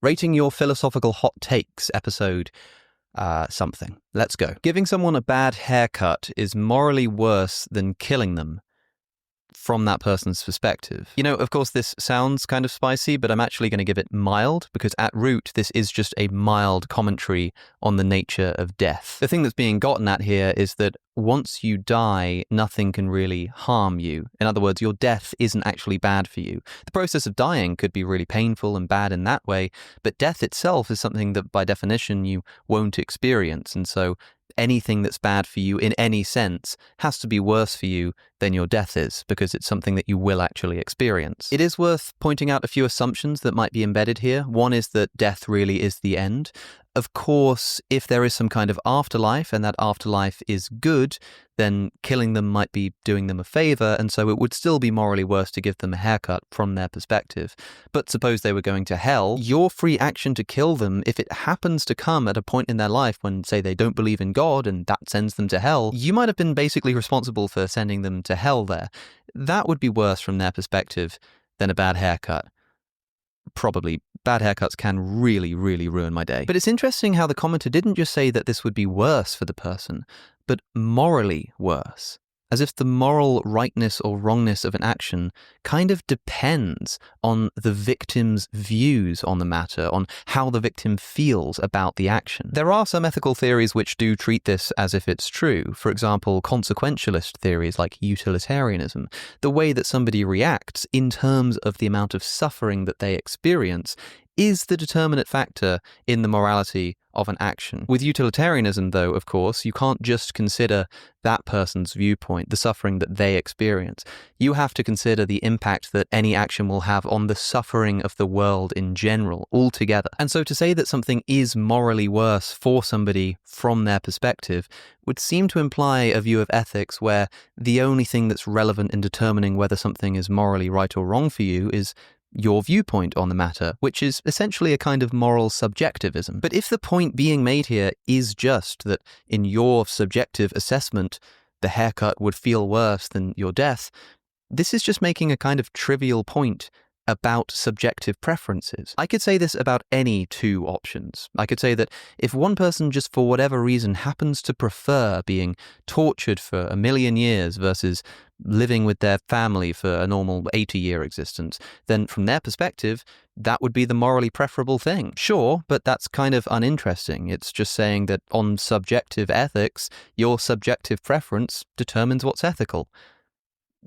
Rating your philosophical hot takes episode something. Let's go. Giving someone a bad haircut is morally worse than killing them from that person's perspective. You know, of course, this sounds kind of spicy, but I'm actually going to give it mild because at root, this is just a mild commentary on the nature of death. The thing that's being gotten at here is that once you die, nothing can really harm you. In other words, your death isn't actually bad for you. The process of dying could be really painful and bad in that way, but death itself is something that by definition you won't experience. And so anything that's bad for you in any sense has to be worse for you than your death is, because it's something that you will actually experience. It is worth pointing out a few assumptions that might be embedded here. One is that death really is the end. Of course, if there is some kind of afterlife and that afterlife is good, then killing them might be doing them a favor, and so it would still be morally worse to give them a haircut from their perspective. But suppose they were going to hell, your free action to kill them, if it happens to come at a point in their life when, say, they don't believe in God and that sends them to hell, you might have been basically responsible for sending them to hell there. That would be worse from their perspective than a bad haircut. Probably. Bad haircuts can really, really ruin my day. But it's interesting how the commenter didn't just say that this would be worse for the person, but morally worse. As if the moral rightness or wrongness of an action kind of depends on the victim's views on the matter, on how the victim feels about the action. There are some ethical theories which do treat this as if it's true. For example, consequentialist theories like utilitarianism. The way that somebody reacts in terms of the amount of suffering that they experience is the determinate factor in the morality of an action. With utilitarianism, though, of course, you can't just consider that person's viewpoint, the suffering that they experience. You have to consider the impact that any action will have on the suffering of the world in general, altogether. And so to say that something is morally worse for somebody from their perspective would seem to imply a view of ethics where the only thing that's relevant in determining whether something is morally right or wrong for you is your viewpoint on the matter, which is essentially a kind of moral subjectivism. But if the point being made here is just that in your subjective assessment, the haircut would feel worse than your death, this is just making a kind of trivial point about subjective preferences. I could say this about any two options. I could say that if one person just for whatever reason happens to prefer being tortured for 1,000,000 years versus living with their family for a normal 80-year existence, then from their perspective, that would be the morally preferable thing. Sure, but that's kind of uninteresting. It's just saying that on subjective ethics, your subjective preference determines what's ethical.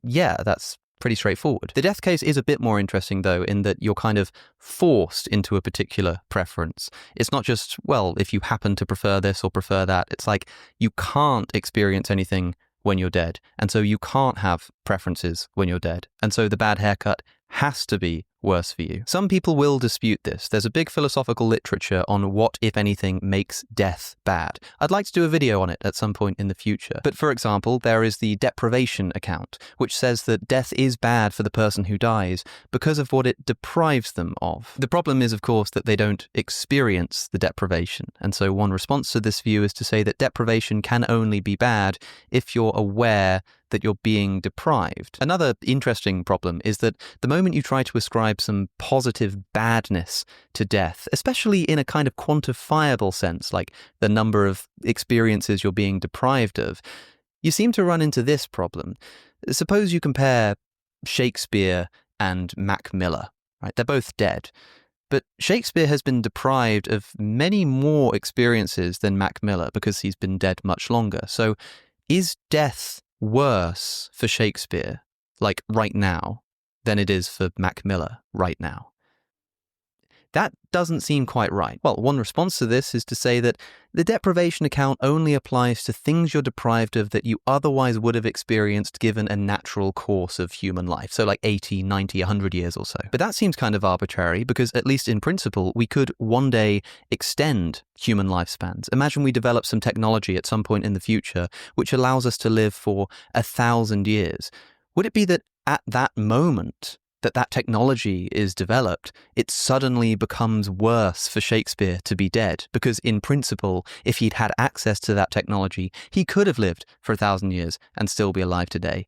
Yeah, that's pretty straightforward. The death case is a bit more interesting, though, in that you're kind of forced into a particular preference. It's not just, well, if you happen to prefer this or prefer that. It's like you can't experience anything when you're dead, and so you can't have preferences when you're dead. And so the bad haircut has to be worse for you. Some people will dispute this. There's a big philosophical literature on what, if anything, makes death bad. I'd like to do a video on it at some point in the future. But for example, there is the deprivation account, which says that death is bad for the person who dies because of what it deprives them of. The problem is, of course, that they don't experience the deprivation. And so one response to this view is to say that deprivation can only be bad if you're aware that you're being deprived. Another interesting problem is that the moment you try to ascribe some positive badness to death, especially in a kind of quantifiable sense, like the number of experiences you're being deprived of, you seem to run into this problem. Suppose you compare Shakespeare and Mac Miller, right? They're both dead. But Shakespeare has been deprived of many more experiences than Mac Miller because he's been dead much longer. So is death worse for Shakespeare, like right now, than it is for Mac Miller right now? That doesn't seem quite right. Well, one response to this is to say that the deprivation account only applies to things you're deprived of that you otherwise would have experienced given a natural course of human life. So like 80, 90, 100 years or so. But that seems kind of arbitrary because, at least in principle, we could one day extend human lifespans. Imagine we develop some technology at some point in the future which allows us to live for 1,000 years. Would it be that at that moment that technology is developed, it suddenly becomes worse for Shakespeare to be dead? Because in principle, if he'd had access to that technology, he could have lived for 1,000 years and still be alive today.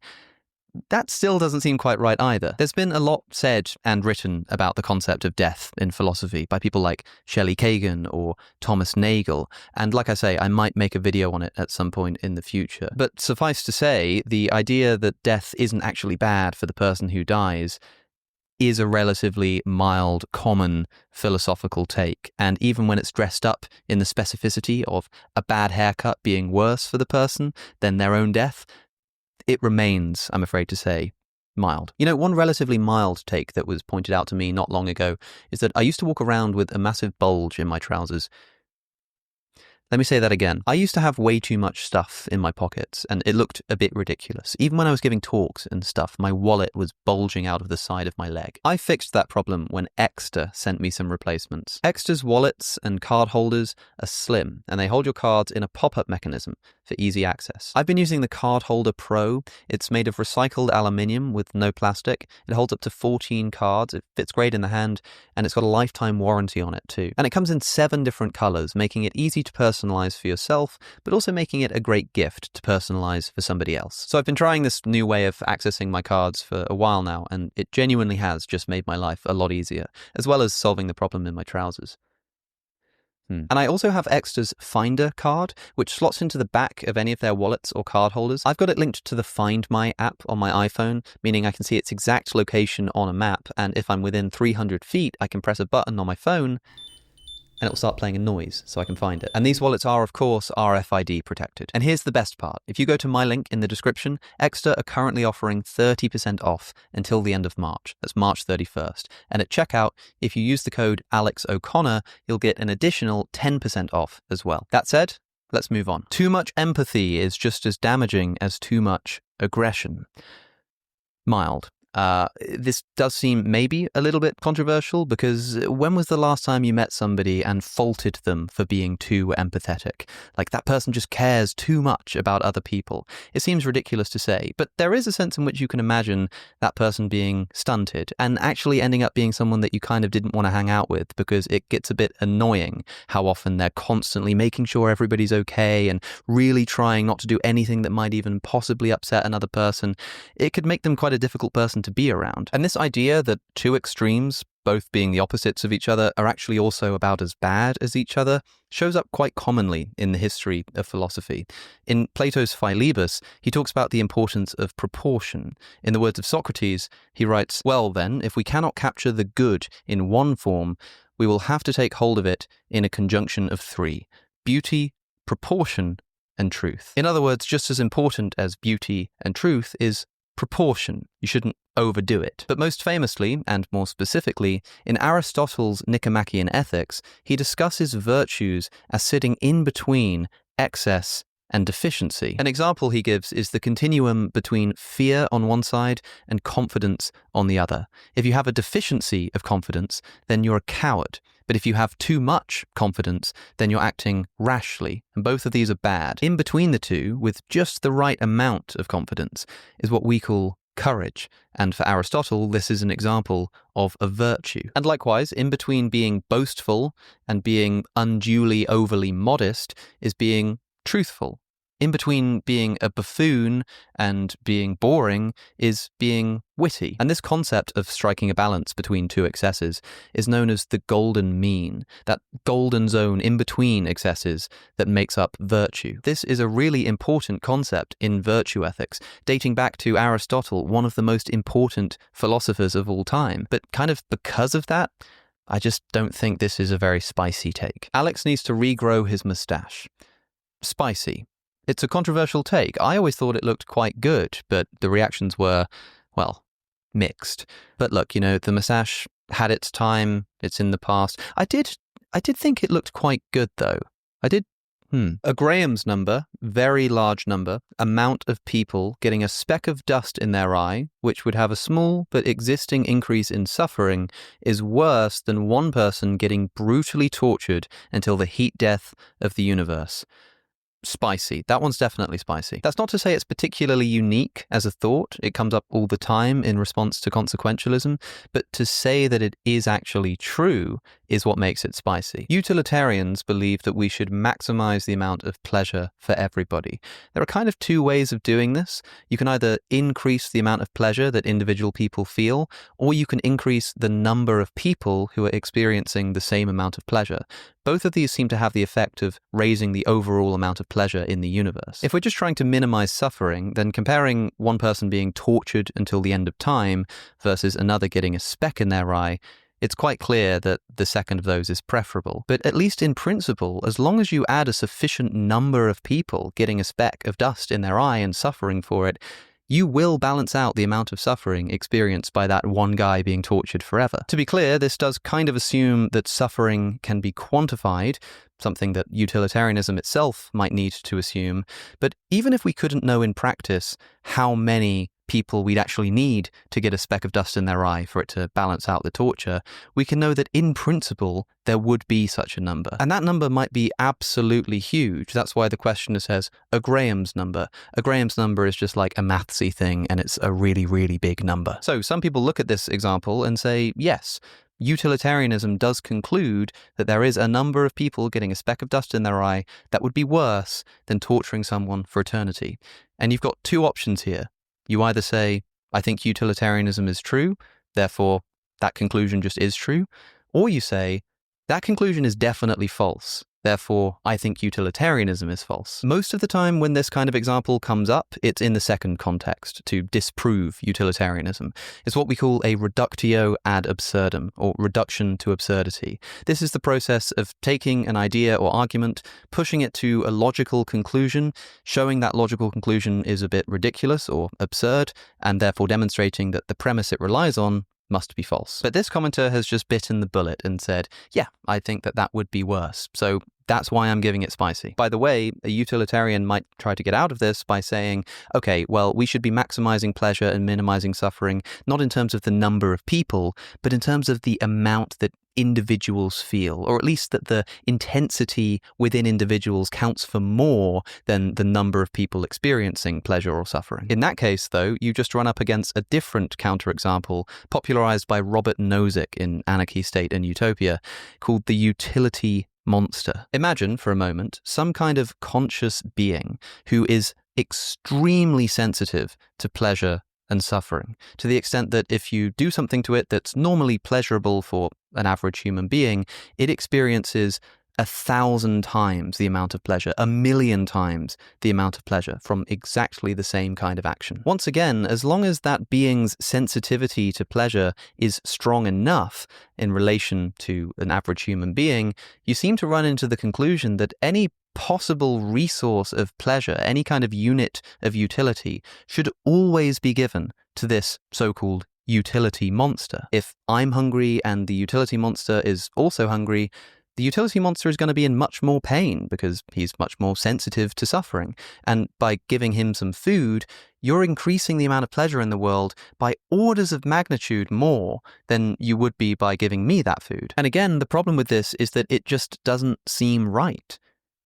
that still doesn't seem quite right either. There's been a lot said and written about the concept of death in philosophy by people like Shelley Kagan or Thomas Nagel, and like I say, I might make a video on it at some point in the future. But suffice to say, the idea that death isn't actually bad for the person who dies is a relatively mild, common philosophical take, and even when it's dressed up in the specificity of a bad haircut being worse for the person than their own death, it remains, I'm afraid to say, mild. You know, one relatively mild take that was pointed out to me not long ago is that I used to walk around with a massive bulge in my trousers. Let me say that again. I used to have way too much stuff in my pockets, and it looked a bit ridiculous. Even when I was giving talks and stuff, my wallet was bulging out of the side of my leg. I fixed that problem when Exter sent me some replacements. Exter's wallets and card holders are slim, and they hold your cards in a pop-up mechanism for easy access. I've been using the Card Holder Pro. It's made of recycled aluminium with no plastic. It holds up to 14 cards. It fits great in the hand, and it's got a lifetime warranty on it too. And it comes in 7 different colors, making it easy to personalize for yourself, but also making it a great gift to personalize for somebody else. So I've been trying this new way of accessing my cards for a while now, and it genuinely has just made my life a lot easier, as well as solving the problem in my trousers. And I also have Exter's Finder card, which slots into the back of any of their wallets or card holders. I've got it linked to the Find My app on my iPhone, meaning I can see its exact location on a map, and if I'm within 300 feet, I can press a button on my phone and it will start playing a noise so I can find it. And these wallets are, of course, RFID protected. And here's the best part. If you go to my link in the description, Exter are currently offering 30% off until the end of March. That's March 31st. And at checkout, if you use the code Alex O'Connor, you'll get an additional 10% off as well. That said, let's move on. Too much empathy is just as damaging as too much aggression. Mild. This does seem maybe a little bit controversial, because when was the last time you met somebody and faulted them for being too empathetic? Like, that person just cares too much about other people. It seems ridiculous to say, but there is a sense in which you can imagine that person being stunted and actually ending up being someone that you kind of didn't want to hang out with, because it gets a bit annoying how often they're constantly making sure everybody's okay and really trying not to do anything that might even possibly upset another person. It could make them quite a difficult person to be around. And this idea that two extremes, both being the opposites of each other, are actually also about as bad as each other, shows up quite commonly in the history of philosophy. In Plato's Philebus, he talks about the importance of proportion. In the words of Socrates, he writes, "Well then, if we cannot capture the good in one form, we will have to take hold of it in a conjunction of 3: beauty, proportion, and truth." In other words, just as important as beauty and truth is proportion. You shouldn't overdo it. But most famously, and more specifically, in Aristotle's Nicomachean Ethics, he discusses virtues as sitting in between excess and deficiency. An example he gives is the continuum between fear on one side and confidence on the other. If you have a deficiency of confidence, then you're a coward. But if you have too much confidence, then you're acting rashly, and both of these are bad. In between the two, with just the right amount of confidence, is what we call courage, and for Aristotle, this is an example of a virtue. And likewise, in between being boastful and being unduly overly modest is being truthful. In between being a buffoon and being boring is being witty. And this concept of striking a balance between two excesses is known as the golden mean, that golden zone in between excesses that makes up virtue. This is a really important concept in virtue ethics, dating back to Aristotle, one of the most important philosophers of all time. But kind of because of that, I just don't think this is a very spicy take. Alex needs to regrow his mustache. Spicy. It's a controversial take. I always thought it looked quite good, but the reactions were, well, mixed. But look, the mustache had its time. It's in the past. I did think it looked quite good, though. I did. A Graham's number, very large number, amount of people getting a speck of dust in their eye, which would have a small but existing increase in suffering, is worse than one person getting brutally tortured until the heat death of the universe. Spicy. That one's definitely spicy. That's not to say it's particularly unique as a thought. It comes up all the time in response to consequentialism. But to say that it is actually true is what makes it spicy. Utilitarians believe that we should maximize the amount of pleasure for everybody. There are kind of two ways of doing this. You can either increase the amount of pleasure that individual people feel, or you can increase the number of people who are experiencing the same amount of pleasure. Both of these seem to have the effect of raising the overall amount of pleasure in the universe. If we're just trying to minimize suffering, then comparing one person being tortured until the end of time versus another getting a speck in their eye, it's quite clear that the second of those is preferable. But at least in principle, as long as you add a sufficient number of people getting a speck of dust in their eye and suffering for it, you will balance out the amount of suffering experienced by that one guy being tortured forever. To be clear, this does kind of assume that suffering can be quantified, something that utilitarianism itself might need to assume. But even if we couldn't know in practice how many people we'd actually need to get a speck of dust in their eye for it to balance out the torture, we can know that in principle there would be such a number. And that number might be absolutely huge. That's why the questioner says a Graham's number. A Graham's number is just like a mathsy thing, and it's a really, really big number. So some people look at this example and say, yes, utilitarianism does conclude that there is a number of people getting a speck of dust in their eye that would be worse than torturing someone for eternity. And you've got two options here. You either say, I think utilitarianism is true, therefore that conclusion just is true, or you say, that conclusion is definitely false, therefore I think utilitarianism is false. Most of the time when this kind of example comes up, it's in the second context, to disprove utilitarianism. It's what we call a reductio ad absurdum, or reduction to absurdity. This is the process of taking an idea or argument, pushing it to a logical conclusion, showing that logical conclusion is a bit ridiculous or absurd, and therefore demonstrating that the premise it relies on must be false. But this commenter has just bitten the bullet and said, yeah, I think that would be worse. So that's why I'm giving it spicy. By the way, a utilitarian might try to get out of this by saying, okay, well, we should be maximizing pleasure and minimizing suffering, not in terms of the number of people, but in terms of the amount that individuals feel, or at least that the intensity within individuals counts for more than the number of people experiencing pleasure or suffering. In that case, though, you just run up against a different counterexample popularized by Robert Nozick in Anarchy, State and Utopia, called the utility monster. Imagine for a moment some kind of conscious being who is extremely sensitive to pleasure and suffering, to the extent that if you do something to it that's normally pleasurable for an average human being, it experiences 1,000 times the amount of pleasure, 1,000,000 times the amount of pleasure from exactly the same kind of action. Once again, as long as that being's sensitivity to pleasure is strong enough in relation to an average human being, you seem to run into the conclusion that any possible resource of pleasure, any kind of unit of utility, should always be given to this so-called utility monster. If I'm hungry and the utility monster is also hungry, the utility monster is going to be in much more pain because he's much more sensitive to suffering. And by giving him some food, you're increasing the amount of pleasure in the world by orders of magnitude more than you would be by giving me that food. And again, the problem with this is that it just doesn't seem right.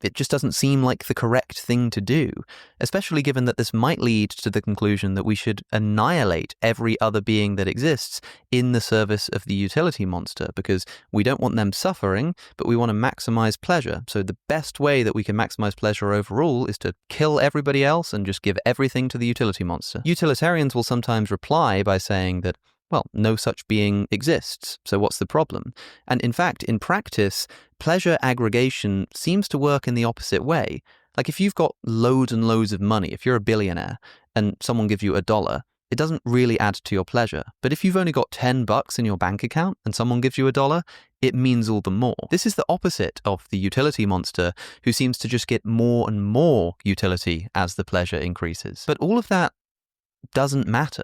It just doesn't seem like the correct thing to do, especially given that this might lead to the conclusion that we should annihilate every other being that exists in the service of the utility monster, because we don't want them suffering, but we want to maximize pleasure. So the best way that we can maximize pleasure overall is to kill everybody else and just give everything to the utility monster. Utilitarians will sometimes reply by saying that, well, no such being exists, so what's the problem? And in fact, in practice, pleasure aggregation seems to work in the opposite way. Like if you've got loads and loads of money, if you're a billionaire and someone gives you $1, it doesn't really add to your pleasure. But if you've only got $10 in your bank account and someone gives you $1, it means all the more. This is the opposite of the utility monster, who seems to just get more and more utility as the pleasure increases. But all of that doesn't matter.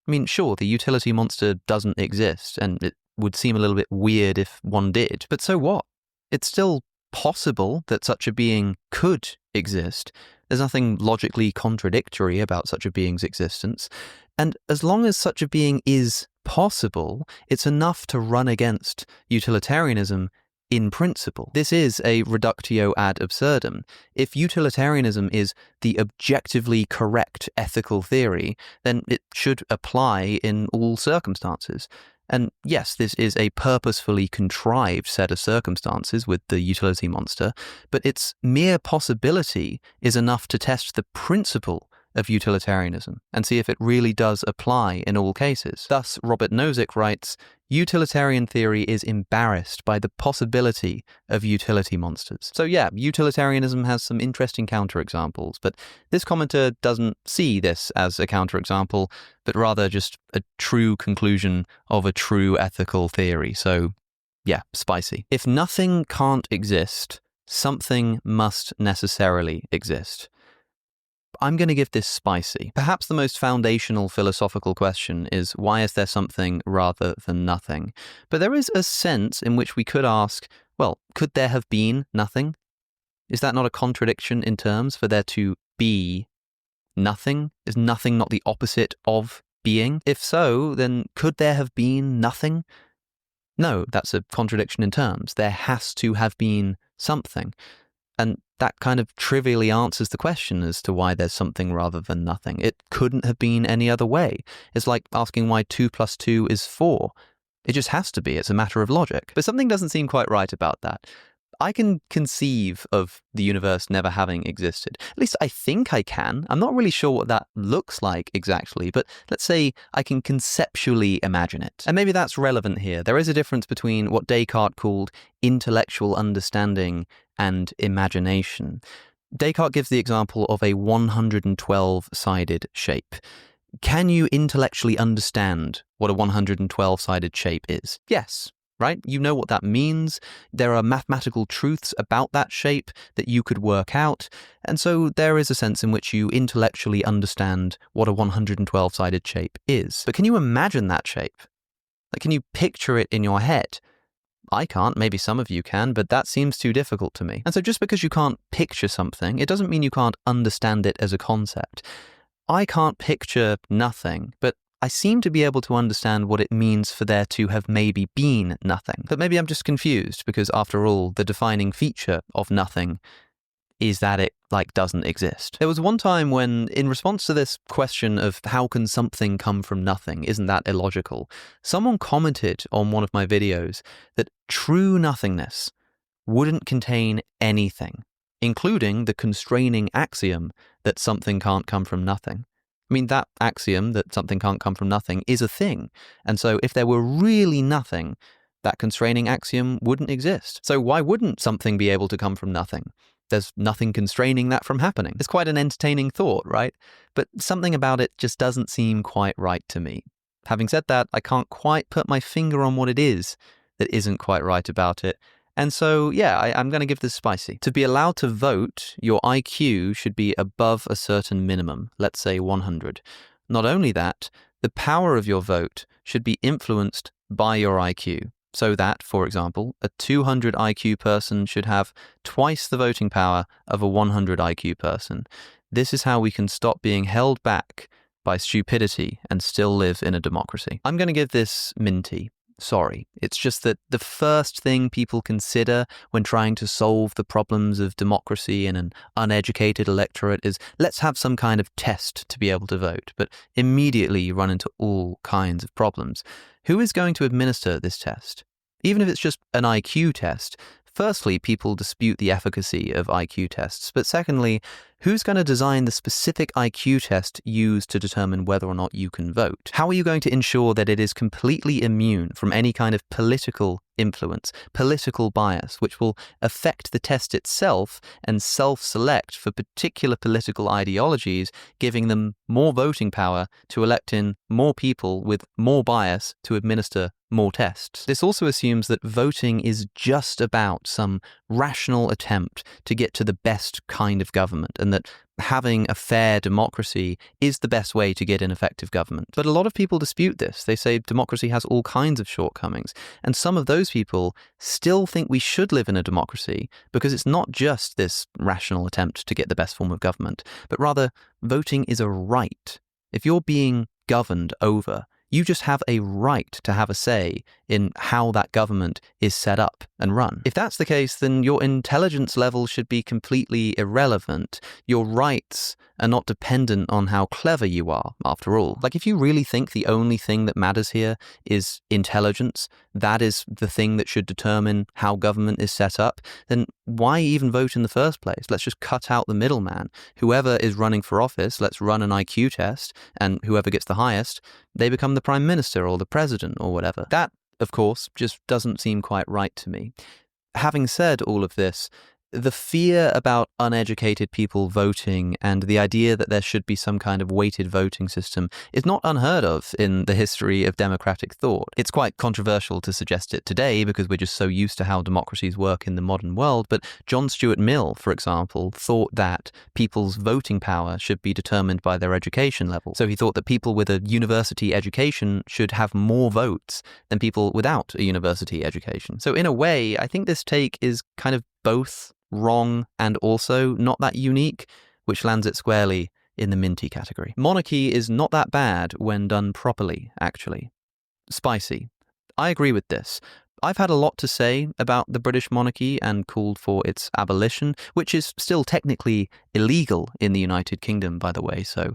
I mean, sure, the utility monster doesn't exist, and it would seem a little bit weird if one did, but so what? It's still possible that such a being could exist. There's nothing logically contradictory about such a being's existence, and as long as such a being is possible, it's enough to run against utilitarianism in principle. This is a reductio ad absurdum. If utilitarianism is the objectively correct ethical theory, then it should apply in all circumstances. And yes, this is a purposefully contrived set of circumstances with the utility monster, but its mere possibility is enough to test the principle of utilitarianism and see if it really does apply in all cases. Thus, Robert Nozick writes, utilitarian theory is embarrassed by the possibility of utility monsters. So yeah, utilitarianism has some interesting counterexamples, but this commenter doesn't see this as a counterexample, but rather just a true conclusion of a true ethical theory. So yeah, spicy. If nothing can't exist, something must necessarily exist. I'm going to give this spicy. Perhaps the most foundational philosophical question is, why is there something rather than nothing? But there is a sense in which we could ask, well, could there have been nothing? Is that not a contradiction in terms for there to be nothing? Is nothing not the opposite of being? If so, then could there have been nothing? No, that's a contradiction in terms. There has to have been something. And that kind of trivially answers the question as to why there's something rather than nothing. It couldn't have been any other way. It's like asking why 2 + 2 is 4. It just has to be. It's a matter of logic. But something doesn't seem quite right about that. I can conceive of the universe never having existed. At least I think I can. I'm not really sure what that looks like exactly, but let's say I can conceptually imagine it. And maybe that's relevant here. There is a difference between what Descartes called intellectual understanding and imagination. Descartes gives the example of a 112-sided shape. Can you intellectually understand what a 112-sided shape is? Yes. Right? You know what that means. There are mathematical truths about that shape that you could work out. And so there is a sense in which you intellectually understand what a 112-sided shape is. But can you imagine that shape? Like, can you picture it in your head? I can't. Maybe some of you can, but that seems too difficult to me. And so just because you can't picture something, it doesn't mean you can't understand it as a concept. I can't picture nothing, but I seem to be able to understand what it means for there to have maybe been nothing. But maybe I'm just confused because, after all, the defining feature of nothing is that it, doesn't exist. There was one time when, in response to this question of how can something come from nothing, isn't that illogical, someone commented on one of my videos that true nothingness wouldn't contain anything, including the constraining axiom that something can't come from nothing. I mean, that axiom that something can't come from nothing is a thing. And so if there were really nothing, that constraining axiom wouldn't exist. So why wouldn't something be able to come from nothing? There's nothing constraining that from happening. It's quite an entertaining thought, right? But something about it just doesn't seem quite right to me. Having said that, I can't quite put my finger on what it is that isn't quite right about it. And so, yeah, I'm going to give this spicy. To be allowed to vote, your IQ should be above a certain minimum, let's say 100. Not only that, the power of your vote should be influenced by your IQ. So that, for example, a 200 IQ person should have twice the voting power of a 100 IQ person. This is how we can stop being held back by stupidity and still live in a democracy. I'm going to give this minty. Sorry. It's just that the first thing people consider when trying to solve the problems of democracy in an uneducated electorate is, let's have some kind of test to be able to vote. But immediately you run into all kinds of problems. Who is going to administer this test? Even if it's just an IQ test, firstly, people dispute the efficacy of IQ tests. But secondly, who's going to design the specific IQ test used to determine whether or not you can vote? How are you going to ensure that it is completely immune from any kind of political influence, political bias, which will affect the test itself and self-select for particular political ideologies, giving them more voting power to elect in more people with more bias to administer more tests? This also assumes that voting is just about some rational attempt to get to the best kind of government, and that having a fair democracy is the best way to get an effective government. But a lot of people dispute this. They say democracy has all kinds of shortcomings. And some of those people still think we should live in a democracy because it's not just this rational attempt to get the best form of government, but rather voting is a right. If you're being governed over, You just have a right to have a say in how that government is set up and run. If that's the case, then your intelligence level should be completely irrelevant. Your rights are not dependent on how clever you are, after all. Like, if you really think the only thing that matters here is intelligence, that is the thing that should determine how government is set up, then why even vote in the first place? Let's just cut out the middleman. Whoever is running for office, let's run an IQ test, and whoever gets the highest, they become the prime minister or the president or whatever. That, of course, just doesn't seem quite right to me. Having said all of this, the fear about uneducated people voting and the idea that there should be some kind of weighted voting system is not unheard of in the history of democratic thought. It's quite controversial to suggest it today because we're just so used to how democracies work in the modern world, but John Stuart Mill, for example, thought that people's voting power should be determined by their education level. So he thought that people with a university education should have more votes than people without a university education. So in a way, I think this take is kind of both wrong and also not that unique, which lands it squarely in the minty category. Monarchy is not that bad when done properly, actually. Spicy. I agree with this. I've had a lot to say about the British monarchy and called for its abolition, which is still technically illegal in the United Kingdom, by the way, so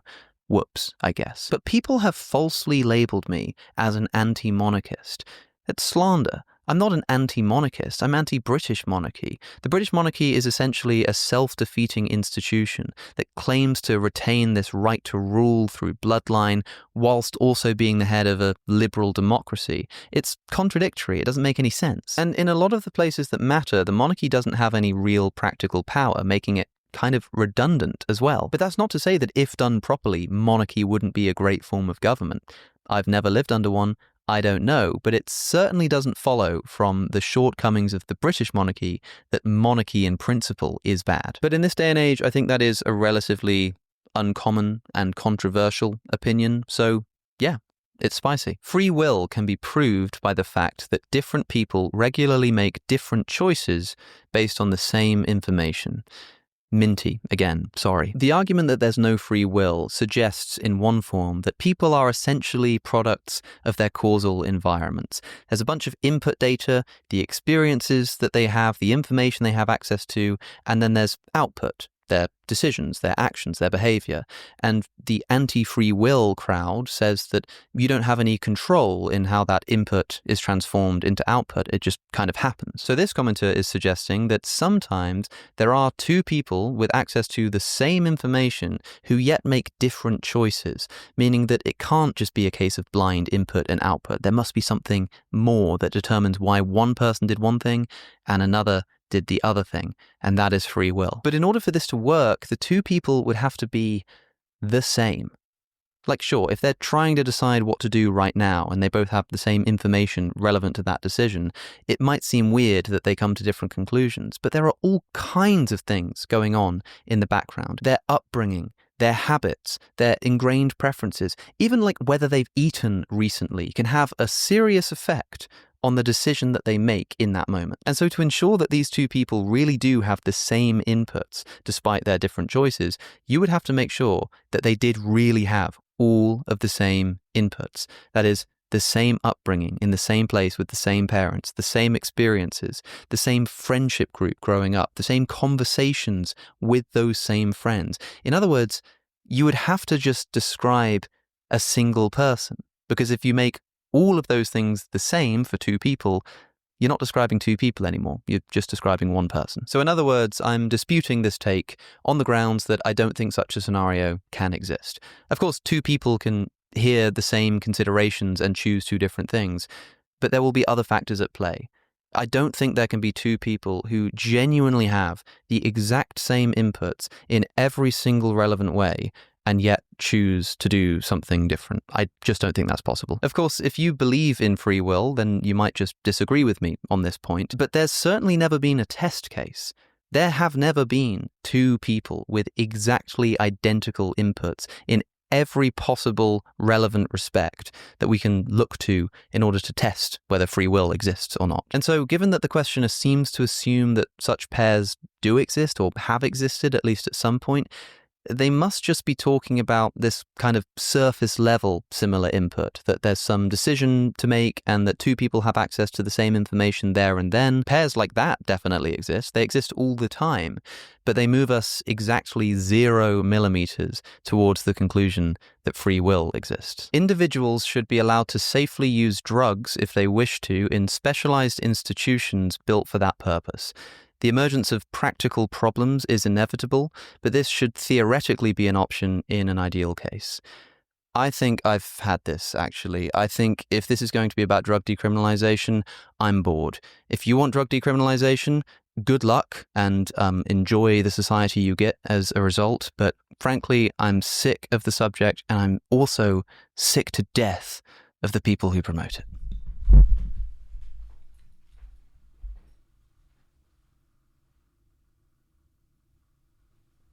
whoops, I guess. But people have falsely labelled me as an anti-monarchist. It's slander. I'm not an anti-monarchist, I'm anti-British monarchy. The British monarchy is essentially a self-defeating institution that claims to retain this right to rule through bloodline whilst also being the head of a liberal democracy. It's contradictory, it doesn't make any sense. And in a lot of the places that matter, the monarchy doesn't have any real practical power, making it kind of redundant as well. But that's not to say that if done properly, monarchy wouldn't be a great form of government. I've never lived under one. I don't know, but it certainly doesn't follow from the shortcomings of the British monarchy that monarchy in principle is bad. But in this day and age, I think that is a relatively uncommon and controversial opinion, so yeah, it's spicy. Free will can be proved by the fact that different people regularly make different choices based on the same information. Minty, again, sorry. The argument that there's no free will suggests in one form that people are essentially products of their causal environments. There's a bunch of input data, the experiences that they have, the information they have access to, and then there's output, their decisions, their actions, their behavior. And the anti-free will crowd says that you don't have any control in how that input is transformed into output. It just kind of happens. So this commenter is suggesting that sometimes there are two people with access to the same information who yet make different choices, meaning that it can't just be a case of blind input and output. There must be something more that determines why one person did one thing and another did the other thing, and that is free will. But in order for this to work, the two people would have to be the same. Like, sure, if they're trying to decide what to do right now and they both have the same information relevant to that decision, it might seem weird that they come to different conclusions, but there are all kinds of things going on in the background. Their upbringing, their habits, their ingrained preferences, even like whether they've eaten recently can have a serious effect on the decision that they make in that moment. And so to ensure that these two people really do have the same inputs despite their different choices, you would have to make sure that they did really have all of the same inputs. That is, the same upbringing in the same place with the same parents, the same experiences, the same friendship group growing up, the same conversations with those same friends. In other words, you would have to just describe a single person, because if you make all of those things the same for two people, you're not describing two people anymore. You're just describing one person. So in other words, I'm disputing this take on the grounds that I don't think such a scenario can exist. Of course, two people can hear the same considerations and choose two different things, but there will be other factors at play. I don't think there can be two people who genuinely have the exact same inputs in every single relevant way and yet choose to do something different. I just don't think that's possible. Of course, if you believe in free will, then you might just disagree with me on this point, but there's certainly never been a test case. There have never been two people with exactly identical inputs in every possible relevant respect that we can look to in order to test whether free will exists or not. And so, given that the questioner seems to assume that such pairs do exist or have existed at least at some point, they must just be talking about this kind of surface level similar input, that there's some decision to make and that two people have access to the same information there and then. Pairs like that definitely exist. They exist all the time, but they move us exactly 0 millimeters towards the conclusion that free will exists. Individuals should be allowed to safely use drugs if they wish to in specialized institutions built for that purpose. The emergence of practical problems is inevitable, but this should theoretically be an option in an ideal case. I think I've had this, actually. I think if this is going to be about drug decriminalization, I'm bored. If you want drug decriminalization, good luck and enjoy the society you get as a result. But frankly, I'm sick of the subject, and I'm also sick to death of the people who promote it.